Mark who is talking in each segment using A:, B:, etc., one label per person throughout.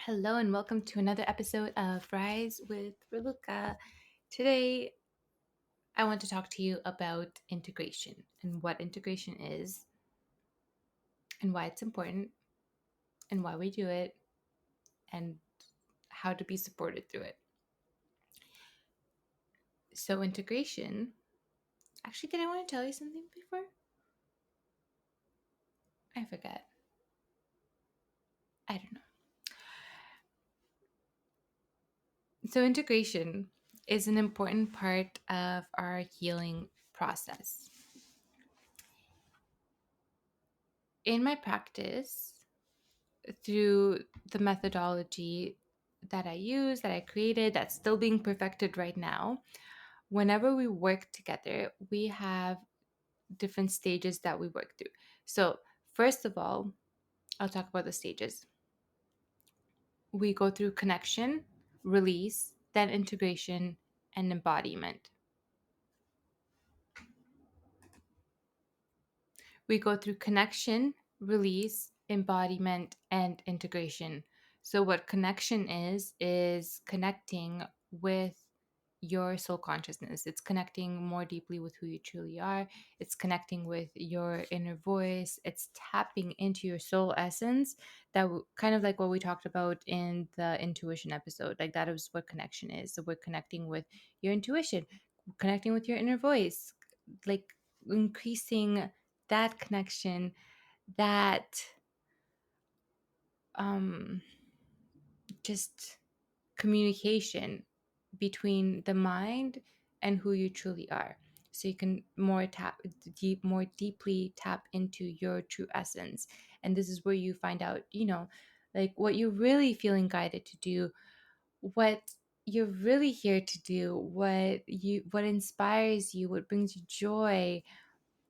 A: Hello and welcome to another episode of Rise with Raluca. Today, I want to talk to you about integration and what integration is and why it's important and why we do it and how to be supported through it. So, integration, actually, did I want to tell you something before? I forget. I don't know. So, integration is an important part of our healing process. In my practice, through the methodology that I use, that I created, that's still being perfected right now, whenever we work together, we have different stages that we work through. So, first of all, I'll talk about the stages. We go through connection, release, then integration, and embodiment. We go through connection, release, embodiment, and integration. So, what connection is connecting with your soul consciousness. It's connecting more deeply with who you truly are. It's connecting with your inner voice. It's tapping into your soul essence. Kind of like what we talked about in the intuition episode. Like that is what connection is. So, we're connecting with your intuition, connecting with your inner voice, like increasing that connection, that um just communication between the mind and who you truly are, so you can more deeply tap into your true essence. And this is where you find out, like what you're really feeling guided to do, what you're really here to do, what inspires you, what brings you joy,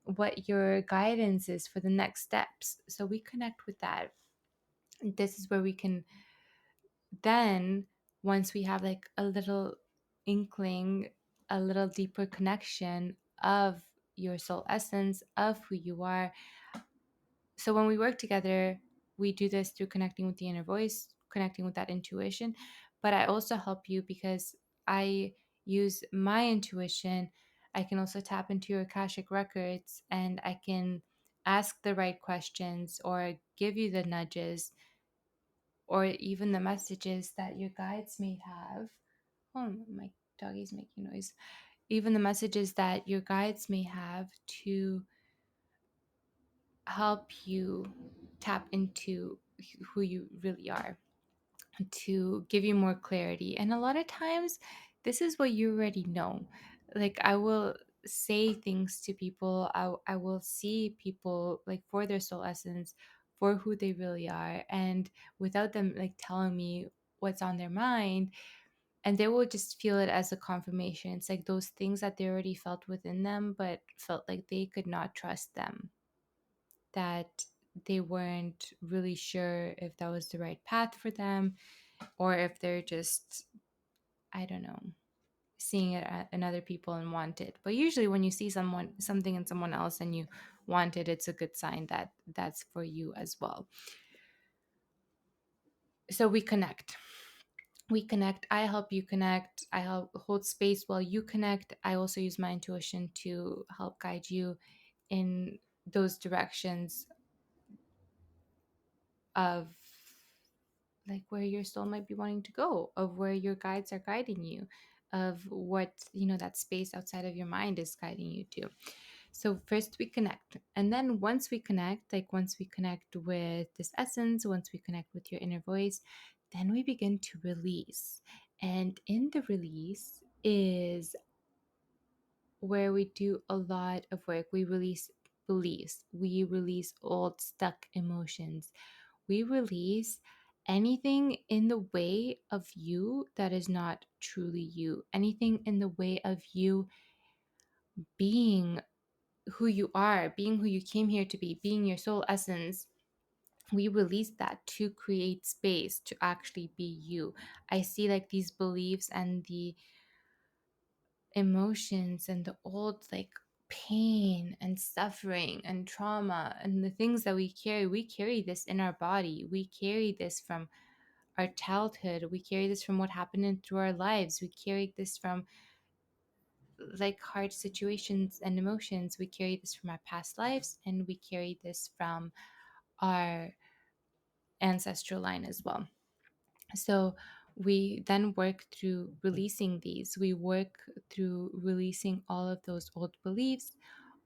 A: what your guidance is for the next steps. So we connect with that. This is where we can then, once we have like a little inkling, a little deeper connection of your soul essence, of who you are. So when we work together, we do this through connecting with the inner voice, connecting with that intuition. But I also help you because I use my intuition. I can also tap into your Akashic records and I can ask the right questions or give you the nudges or even the messages that your guides may have. Oh, my doggy's making noise. Even the messages that your guides may have to help you tap into who you really are, to give you more clarity. And a lot of times, this is what you already know. Like, I will say things to people, I will see people like for their soul essence, for who they really are. And without them like telling me what's on their mind, and they will just feel it as a confirmation. It's like those things that they already felt within them, but felt like they could not trust them, that they weren't really sure if that was the right path for them, or if they're just, I don't know, seeing it in other people and want it. But usually when you see something in someone else and you want it, it's a good sign that that's for you as well. So we connect. I help you connect. I help hold space while you connect. I also use my intuition to help guide you in those directions of like where your soul might be wanting to go, of where your guides are guiding you, of what, that space outside of your mind is guiding you to. So first we connect. And then once we connect with this essence, once we connect with your inner voice, then we begin to release. And in the release is where we do a lot of work. We release beliefs, we release old stuck emotions, we release anything in the way of you that is not truly you, anything in the way of you being who you are, being who you came here to be, being your soul essence. We release that to create space to actually be you. I see like these beliefs and the emotions and the old like pain and suffering and trauma and the things that we carry this in our body. We carry this from our childhood. We carry this from what happened through our lives. We carry this from like hard situations and emotions. We carry this from our past lives, and we carry this from our ancestral line as well. So we then work through releasing these. We work through releasing all of those old beliefs,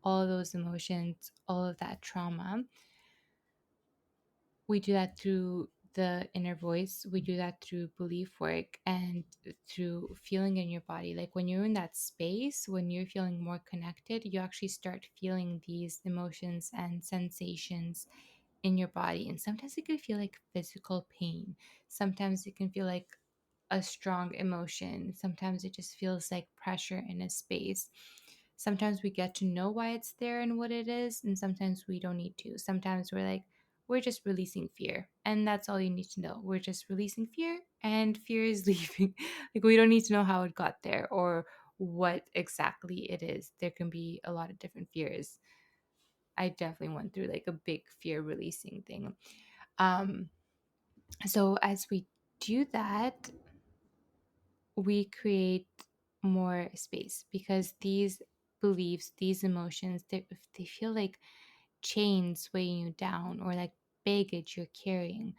A: all of those emotions, all of that trauma. We do that through the inner voice. We do that through belief work and through feeling in your body. Like when you're in that space, when you're feeling more connected, you actually start feeling these emotions and sensations in your body. And sometimes it can feel like physical pain. Sometimes it can feel like a strong emotion. Sometimes it just feels like pressure in a space. Sometimes we get to know why it's there and what it is, and sometimes we don't need to. Sometimes we're like, we're just releasing fear, and that's all you need to know. We're just releasing fear, and fear is leaving. Like, we don't need to know how it got there or what exactly it is. There can be a lot of different fears. I definitely went through like a big fear releasing thing. Um, so as we do that, we create more space because these beliefs, these emotions, they feel like chains weighing you down or like baggage you're carrying.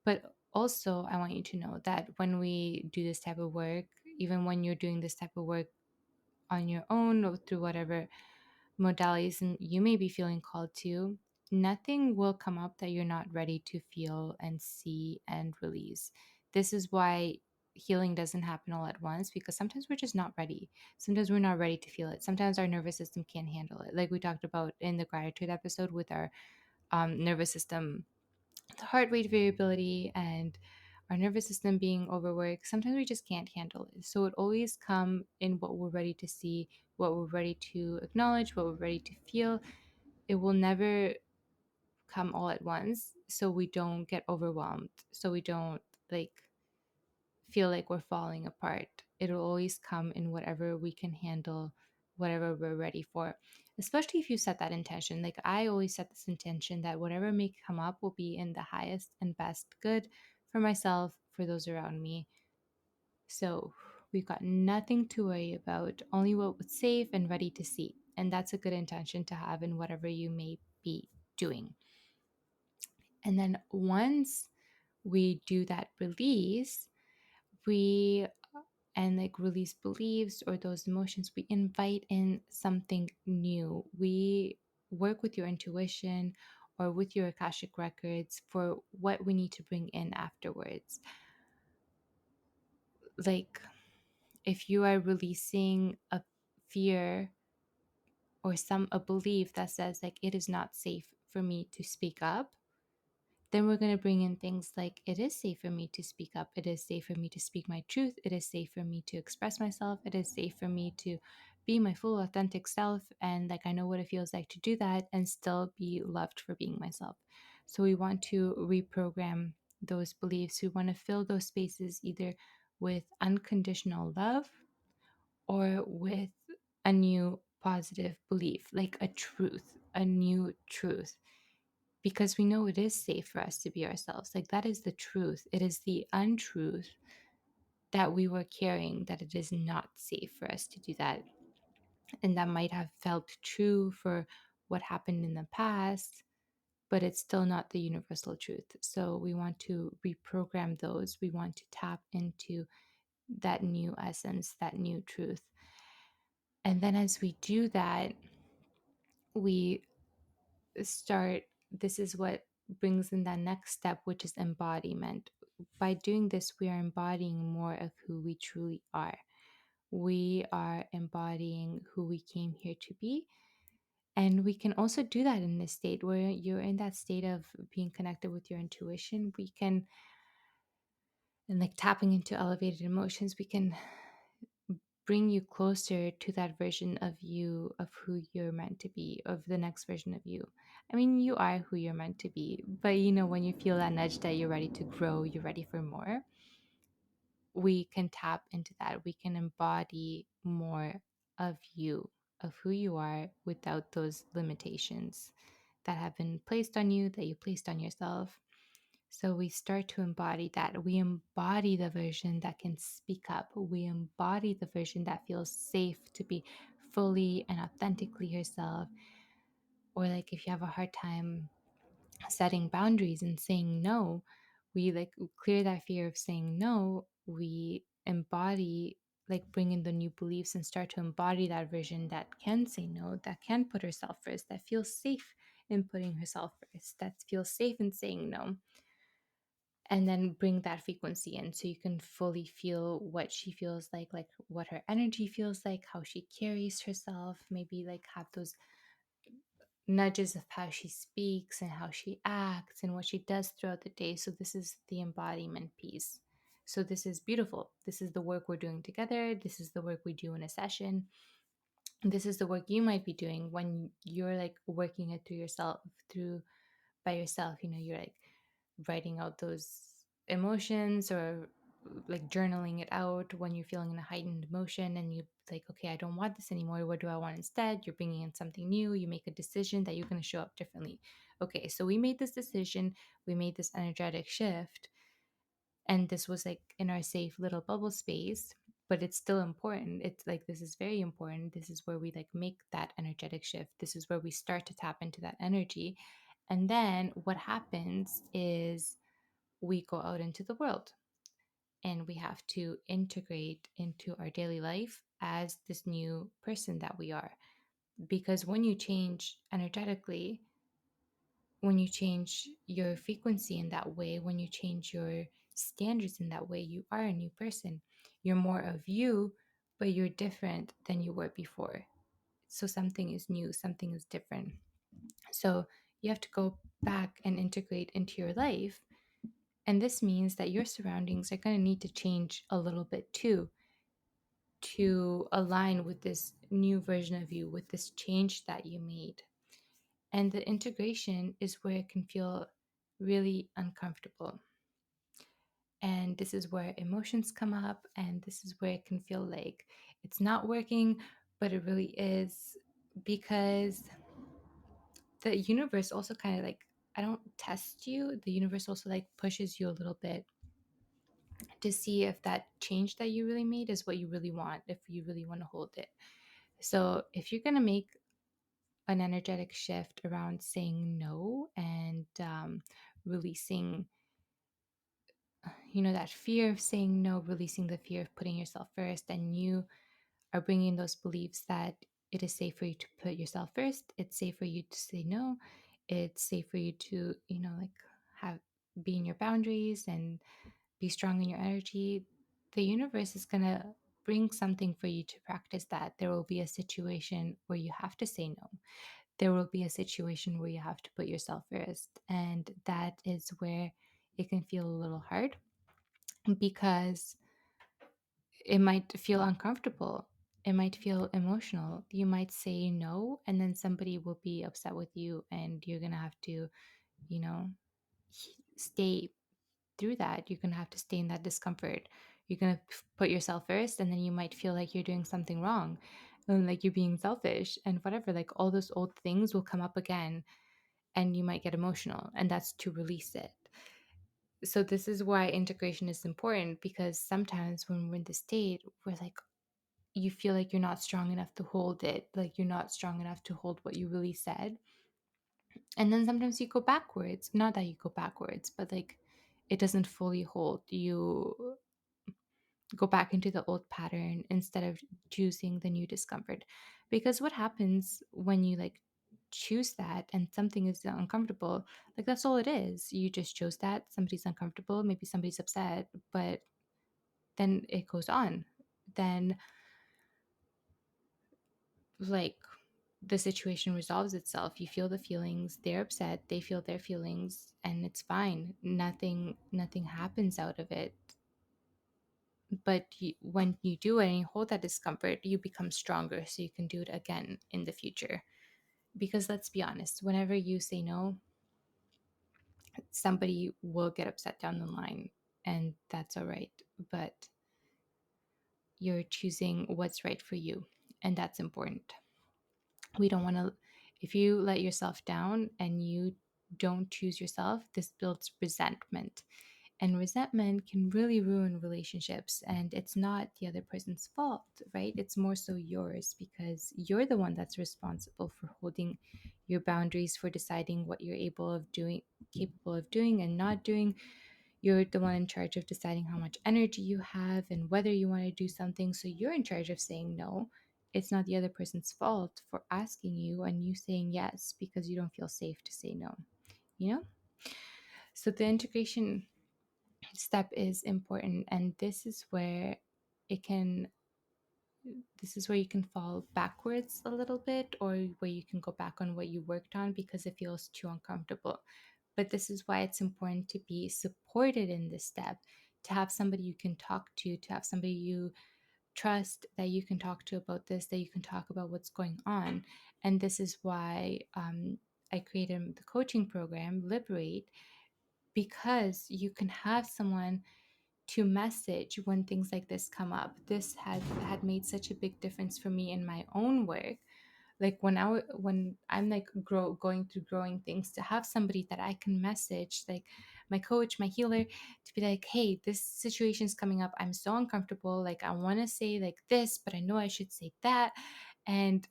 A: But also, I want you to know that when we do this type of work, even when you're doing this type of work on your own or through whatever modalities and you may be feeling called to, nothing will come up that you're not ready to feel and see and release. This is why healing doesn't happen all at once, because sometimes we're just not ready. Sometimes we're not ready to feel it. Sometimes our nervous system can't handle it. Like we talked about in the gratitude episode with our nervous system, the heart rate variability and our nervous system being overworked. Sometimes we just can't handle it. So it always come in what we're ready to see, what we're ready to acknowledge, what we're ready to feel. It will never come all at once, so we don't get overwhelmed, so we don't like feel like we're falling apart. It'll always come in whatever we can handle, whatever we're ready for. Especially if you set that intention. Like I always set this intention that whatever may come up will be in the highest and best good for myself, for those around me. So we've got nothing to worry about, only what was safe and ready to see. And that's a good intention to have in whatever you may be doing. And then once we do that release, we and like release beliefs or those emotions, we invite in something new. We work with your intuition or with your Akashic records for what we need to bring in afterwards. Like if you are releasing a fear or a belief that says like it is not safe for me to speak up, then we're going to bring in things like it is safe for me to speak up. It is safe for me to speak my truth. It is safe for me to express myself. It is safe for me to be my full authentic self. And like I know what it feels like to do that and still be loved for being myself. So we want to reprogram those beliefs. We want to fill those spaces either with unconditional love or with a new positive belief, like a truth, a new truth, because we know it is safe for us to be ourselves. Like that is the truth. It is the untruth that we were carrying that it is not safe for us to do that. And that might have felt true for what happened in the past, but it's still not the universal truth. So we want to reprogram those. We want to tap into that new essence, that new truth. And then as we do that, we start, this is what brings in that next step, which is embodiment. By doing this, we are embodying more of who we truly are. We are embodying who we came here to be. And we can also do that in this state where you're in that state of being connected with your intuition. We can, and like tapping into elevated emotions, we can bring you closer to that version of you, of who you're meant to be, of the next version of you. I mean, you are who you're meant to be, but you know, when you feel that nudge that you're ready to grow, you're ready for more, we can tap into that. We can embody more of you, of who you are without those limitations that have been placed on you, that you placed on yourself. So we start to embody that. We embody the version that can speak up. We embody the version that feels safe to be fully and authentically herself. Or like if you have a hard time setting boundaries and saying no, we like clear that fear of saying no. We embody, like bring in the new beliefs and start to embody that version that can say no, that can put herself first, that feels safe in putting herself first, that feels safe in saying no. And then bring that frequency in so you can fully feel what she feels like what her energy feels like, how she carries herself, maybe like have those nudges of how she speaks and how she acts and what she does throughout the day. So this is the embodiment piece. So this is beautiful. This is the work we're doing together. This is the work we do in a session. This is the work you might be doing when you're like working it through yourself, through by yourself. You know, you're like writing out those emotions, or like journaling it out when you're feeling a heightened emotion and you like, okay, I don't want this anymore, what do I want instead? You're bringing in something new, you make a decision that you're going to show up differently. Okay, so we made this decision, we made this energetic shift, and this was like in our safe little bubble space, but it's still important. It's like, this is very important. This is where we like make that energetic shift. This is where we start to tap into that energy. And then what happens is we go out into the world and we have to integrate into our daily life as this new person that we are. Because when you change energetically, when you change your frequency in that way, when you change your standards in that way, you are a new person. You're more of you, but you're different than you were before. So something is new, something is different. So you have to go back and integrate into your life. And this means that your surroundings are going to need to change a little bit too, to align with this new version of you, with this change that you made. And the integration is where it can feel really uncomfortable. And this is where emotions come up, and this is where it can feel like it's not working, but it really is, because the universe also kind of like, I don't test you, the universe also like pushes you a little bit to see if that change that you really made is what you really want, if you really want to hold it. So if you're going to make an energetic shift around saying no and releasing, that fear of saying no, releasing the fear of putting yourself first, and you are bringing those beliefs that it is safe for you to put yourself first, it's safe for you to say no, it's safe for you to, like have be in your boundaries and be strong in your energy, the universe is going to bring something for you to practice that. There will be a situation where you have to say no. There will be a situation where you have to put yourself first. And that is where it can feel a little hard, because it might feel uncomfortable. It might feel emotional. You might say no, and then somebody will be upset with you, and you're going to have to, you know, stay through that. You're going to have to stay in that discomfort. You're going to put yourself first, and then you might feel like you're doing something wrong and like you're being selfish and whatever. Like all those old things will come up again, and you might get emotional, and that's to release it. So, this is why integration is important, because sometimes when we're in the state, we're like, you feel like you're not strong enough to hold it, like you're not strong enough to hold what you really said. And then sometimes you go backwards. Not that you go backwards, but like it doesn't fully hold. You go back into the old pattern instead of choosing the new discomfort. Because what happens when you like choose that and something is uncomfortable, like that's all it is. You just chose that. Somebody's uncomfortable, maybe somebody's upset, but then it goes on. Then, like, the situation resolves itself. You feel the feelings, they're upset, they feel their feelings, and it's fine. Nothing happens out of it. But when you do it and you hold that discomfort, you become stronger so you can do it again in the future. Because let's be honest, whenever you say no, somebody will get upset down the line, and that's all right. But you're choosing what's right for you, and that's important. We don't want to, if you let yourself down and you don't choose yourself, this builds resentment. And resentment can really ruin relationships. And it's not the other person's fault, right? It's more so yours, because you're the one that's responsible for holding your boundaries, for deciding what you're capable of doing and not doing. You're the one in charge of deciding how much energy you have and whether you want to do something. So you're in charge of saying no. It's not the other person's fault for asking you and you saying yes because you don't feel safe to say no, you know? So the integration step is important, and it can this is where you can fall backwards a little bit, or where you can go back on what you worked on because it feels too uncomfortable. But this is why it's important to be supported in this step, to have somebody you can talk to have somebody you trust that you can talk to about this, that you can talk about what's going on. And this is why I created the coaching program Liberate, because you can have someone to message when things like this come up. This had made such a big difference for me in my own work. Like when I'm like going through growing things, to have somebody that I can message, like my coach, my healer, to be like, hey, this situation's coming up, I'm so uncomfortable, like I want to say like this, but I know I should say that. And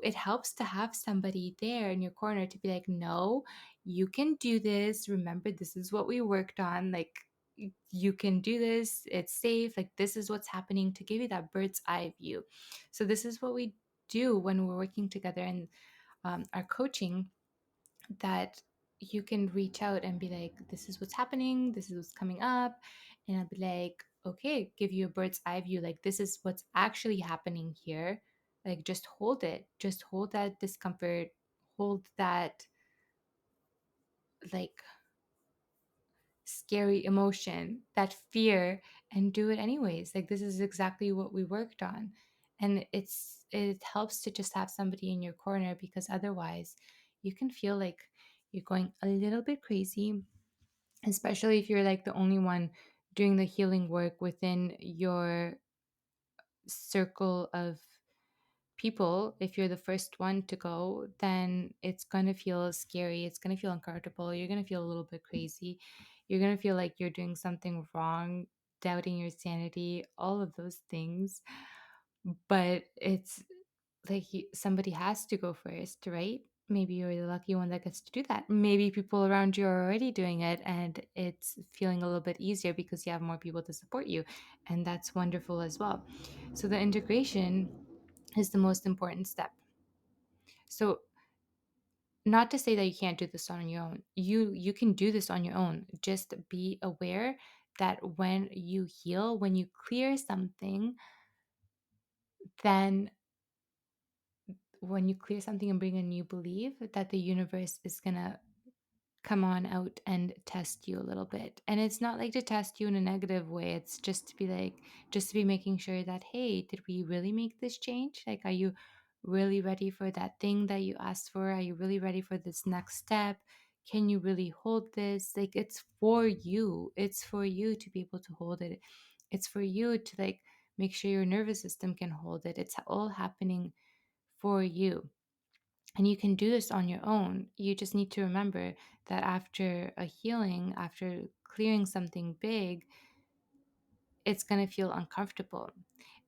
A: it helps to have somebody there in your corner to be like, no, you can do this, remember this is what we worked on, like you can do this, it's safe, like this is what's happening, to give you that bird's eye view. So this is what we do when we're working together in our coaching, that you can reach out and be like, this is what's happening, this is what's coming up. And I'll be like, okay, give you a bird's eye view, like this is what's actually happening here, like just hold it, just hold that discomfort, hold that like scary emotion, that fear, and do it anyways. Like this is exactly what we worked on. And it helps to just have somebody in your corner, because otherwise you can feel like you're going a little bit crazy, especially if you're like the only one doing the healing work within your circle of people. If you're the first one to go, then it's going to feel scary, it's going to feel uncomfortable, you're going to feel a little bit crazy, you're going to feel like you're doing something wrong, doubting your sanity, all of those things. But it's like somebody has to go first, right? Maybe you're the lucky one that gets to do that. Maybe people around you are already doing it and it's feeling a little bit easier because you have more people to support you, and that's wonderful as well. So the integration is the most important step. So not to say that you can't do this on your own. You can do this on your own. Just be aware that when you heal, when you clear something, then when you clear something and bring a new belief, that the universe is going to come on out and test you a little bit. And it's not like to test you in a negative way. It's just to be like, just to be making sure that, hey, did we really make this change? Like, are you really ready for that thing that you asked for? Are you really ready for this next step? Can you really hold this? Like, it's for you. It's for you to be able to hold it. It's for you to like make sure your nervous system can hold it. It's all happening for you. And you can do this on your own. You just need to remember that after a healing, after clearing something big, it's going to feel uncomfortable.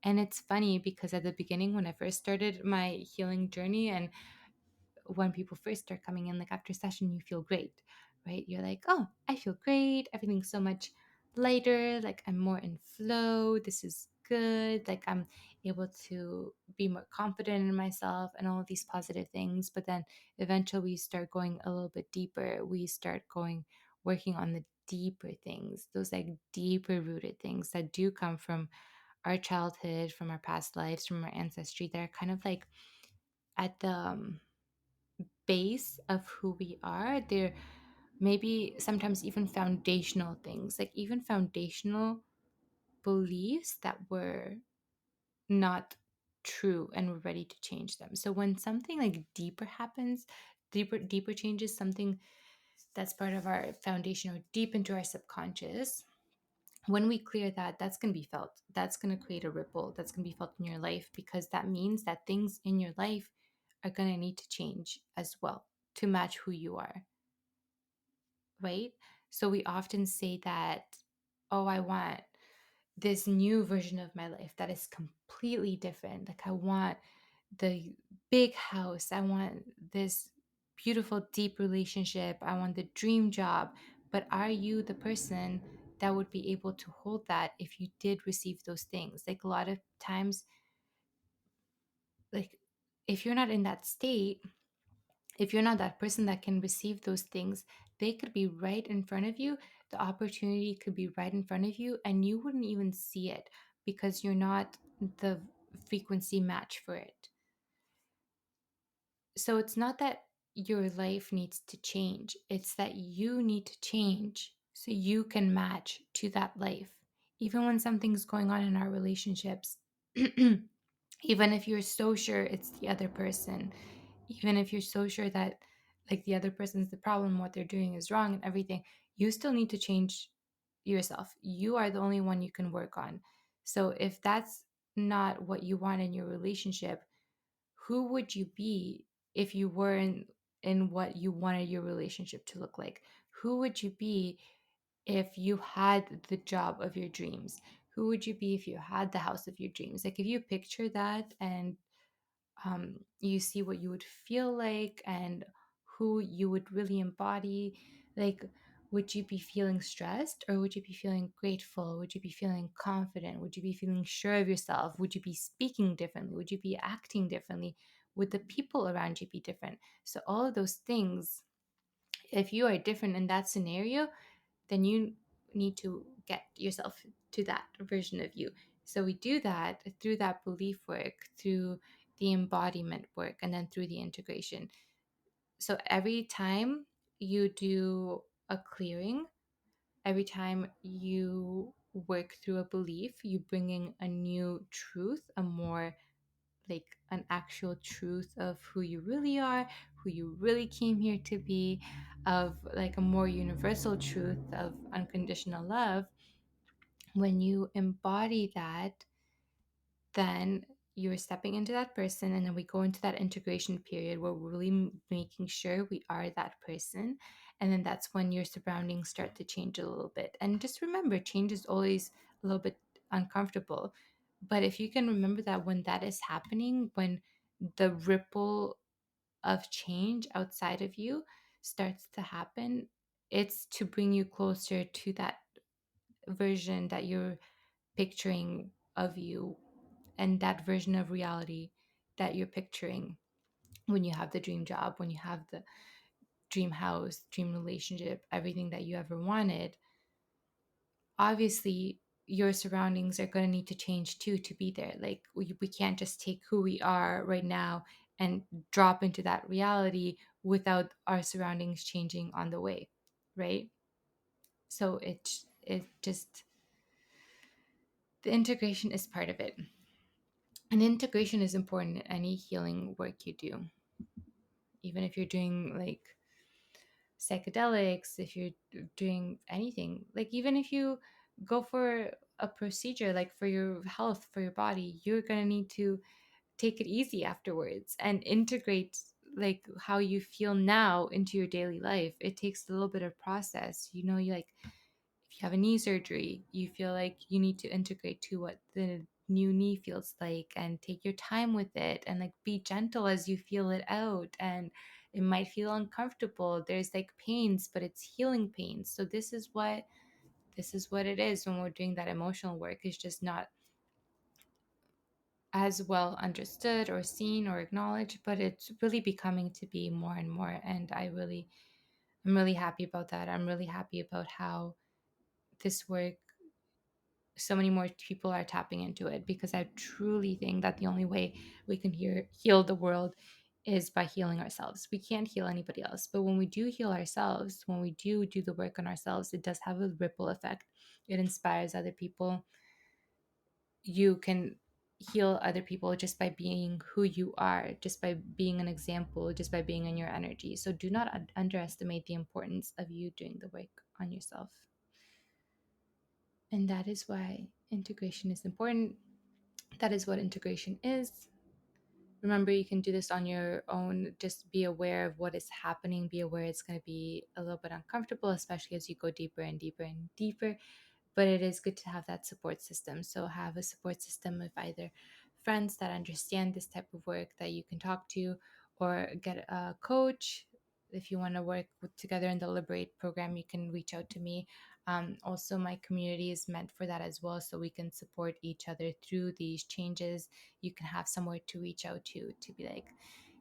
A: And it's funny because at the beginning, when I first started my healing journey, and when people first start coming in, like after session, you feel great, right? You're like, oh, I feel great. Everything's so much lighter. Like I'm more in flow. This is good. Like I'm able to be more confident in myself and all of these positive things. But then eventually we start going a little bit deeper. We start working on the deeper things, those like deeper rooted things that do come from our childhood, from our past lives, from our ancestry, that are kind of like at the base of who we are. They're maybe sometimes even foundational things, like even foundational beliefs that were not true, and we're ready to change them. So when something like deeper happens, deeper changes, something that's part of our foundation or deep into our subconscious, when we clear that, that's going to be felt. That's going to create a ripple that's going to be felt in your life, because that means that things in your life are going to need to change as well to match who you are. right? So we often say that, oh, I want this new version of my life that is completely different. Like, I want the big house, I want this beautiful, deep relationship, I want the dream job. But are you the person that would be able to hold that if you did receive those things? Like, a lot of times, like, if you're not in that state, if you're not that person that can receive those things, they could be right in front of you. The opportunity could be right in front of you, and you wouldn't even see it because you're not the frequency match for it. So it's not that your life needs to change, it's that you need to change so you can match to that life. Even when something's going on in our relationships, even if you're so sure it's the other person, even if you're so sure that like the other person's the problem, what they're doing is wrong and everything, you still need to change yourself. You are the only one you can work on. So if that's not what you want in your relationship, who would you be if you were in what you wanted your relationship to look like? Who would you be if you had the job of your dreams? Who would you be if you had the house of your dreams? Like, if you picture that and you see what you would feel like and who you would really embody, like, would you be feeling stressed or would you be feeling grateful? Would you be feeling confident? Would you be feeling sure of yourself? Would you be speaking differently? Would you be acting differently? Would the people around you be different? So all of those things, if you are different in that scenario, then you need to get yourself to that version of you. So we do that through that belief work, through the embodiment work, and then through the integration. So every time you do a clearing, every time you work through a belief, you bring in a new truth, a more like an actual truth of who you really are, who you really came here to be, of like a more universal truth of unconditional love. When you embody that, then you're stepping into that person, and then we go into that integration period where we're really making sure we are that person. And then that's when your surroundings start to change a little bit. And just remember, change is always a little bit uncomfortable, but if you can remember that when that is happening, when the ripple of change outside of you starts to happen, it's to bring you closer to that version that you're picturing of you, and that version of reality that you're picturing when you have the dream job, when you have the dream house, dream relationship, everything that you ever wanted. Obviously, your surroundings are going to need to change too to be there. Like, we can't just take who we are right now and drop into that reality without our surroundings changing on the way, right? So it just, the integration is part of it. And integration is important in any healing work you do. Even if you're doing like psychedelics, if you're doing anything, like even if you go for a procedure, like for your health, for your body, you're going to need to take it easy afterwards and integrate like how you feel now into your daily life. It takes a little bit of process. You like, if you have a knee surgery, you feel like you need to integrate to what the new knee feels like and take your time with it and like be gentle as you feel it out. And it might feel uncomfortable. There's like pains, but it's healing pains. So this is what it is when we're doing that emotional work. Is just not as well understood or seen or acknowledged, but it's really becoming to be more and more. And I'm really happy about that. I'm really happy about how this work, so many more people are tapping into it, because I truly think that the only way we can heal the world is by healing ourselves. We can't heal anybody else, but when we do heal ourselves, when we do the work on ourselves, it does have a ripple effect. It inspires other people. You can heal other people just by being who you are, just by being an example, just by being in your energy. So do not underestimate the importance of you doing the work on yourself. And that is why integration is important. That is what integration is. Remember, you can do this on your own. Just be aware of what is happening. Be aware it's going to be a little bit uncomfortable, especially as you go deeper and deeper and deeper. But it is good to have that support system. So have a support system of either friends that understand this type of work that you can talk to, or get a coach. If you want to work together in the Liberate program, you can reach out to me. Also, my community is meant for that as well, so we can support each other through these changes. You can have somewhere to reach out to be like,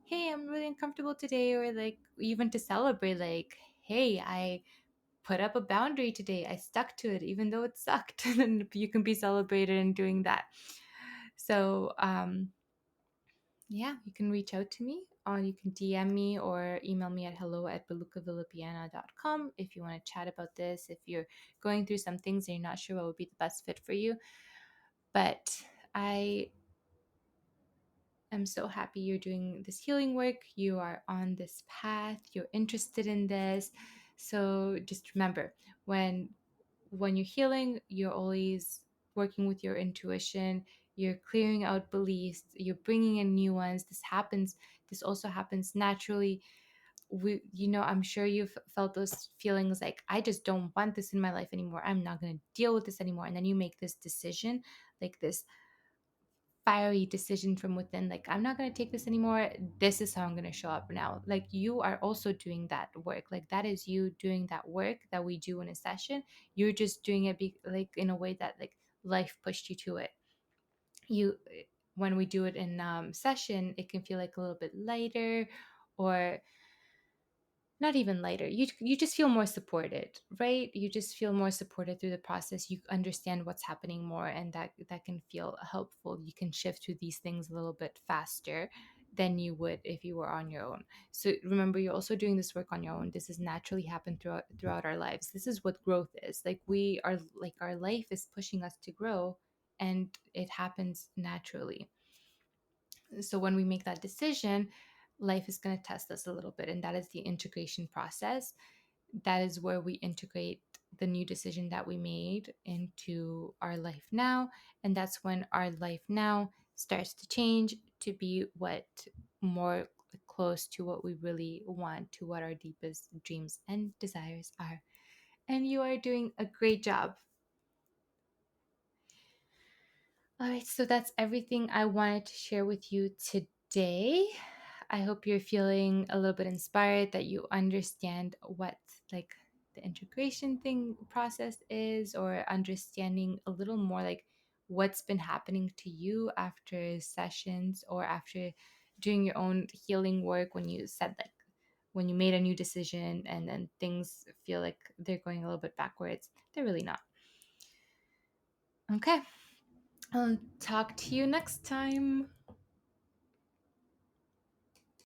A: hey, I'm really uncomfortable today, or like even to celebrate, like, hey, I put up a boundary today. I stuck to it, even though it sucked. And you can be celebrated in doing that. So, yeah, you can reach out to me, or you can DM me or email me at hello@belucavillapiana.com if you want to chat about this. If you're going through some things and you're not sure what would be the best fit for you. But I am so happy you're doing this healing work. You are on this path. You're interested in this. So just remember, when you're healing, you're always working with your intuition. You're clearing out beliefs. You're bringing in new ones. This also happens naturally. I'm sure you've felt those feelings like, I just don't want this in my life anymore. I'm not going to deal with this anymore. And then you make this decision, like this fiery decision from within, like, I'm not going to take this anymore. This is how I'm going to show up now. Like, you are also doing that work. Like, that is you doing that work that we do in a session. You're just doing it like in a way that, like, life pushed you to it. You When we do it in session, it can feel like a little bit lighter, or not even lighter. You just feel more supported, right? You just feel more supported through the process. You understand what's happening more, and that can feel helpful. You can shift through these things a little bit faster than you would if you were on your own. So remember, you're also doing this work on your own. This has naturally happened throughout our lives. This is what growth is. Like, we are, like, our life is pushing us to grow, and it happens naturally. So when we make that decision, life is going to test us a little bit, and that is the integration process. That is where we integrate the new decision that we made into our life now, and that's when our life now starts to change to be what more close to what we really want, to what our deepest dreams and desires are. And you are doing a great job. All right, so that's everything I wanted to share with you today. I hope you're feeling a little bit inspired, that you understand what, like, the integration thing process is, or understanding a little more like what's been happening to you after sessions, or after doing your own healing work, when you said, like, when you made a new decision and then things feel like they're going a little bit backwards. They're really not. Okay. I'll talk to you next time.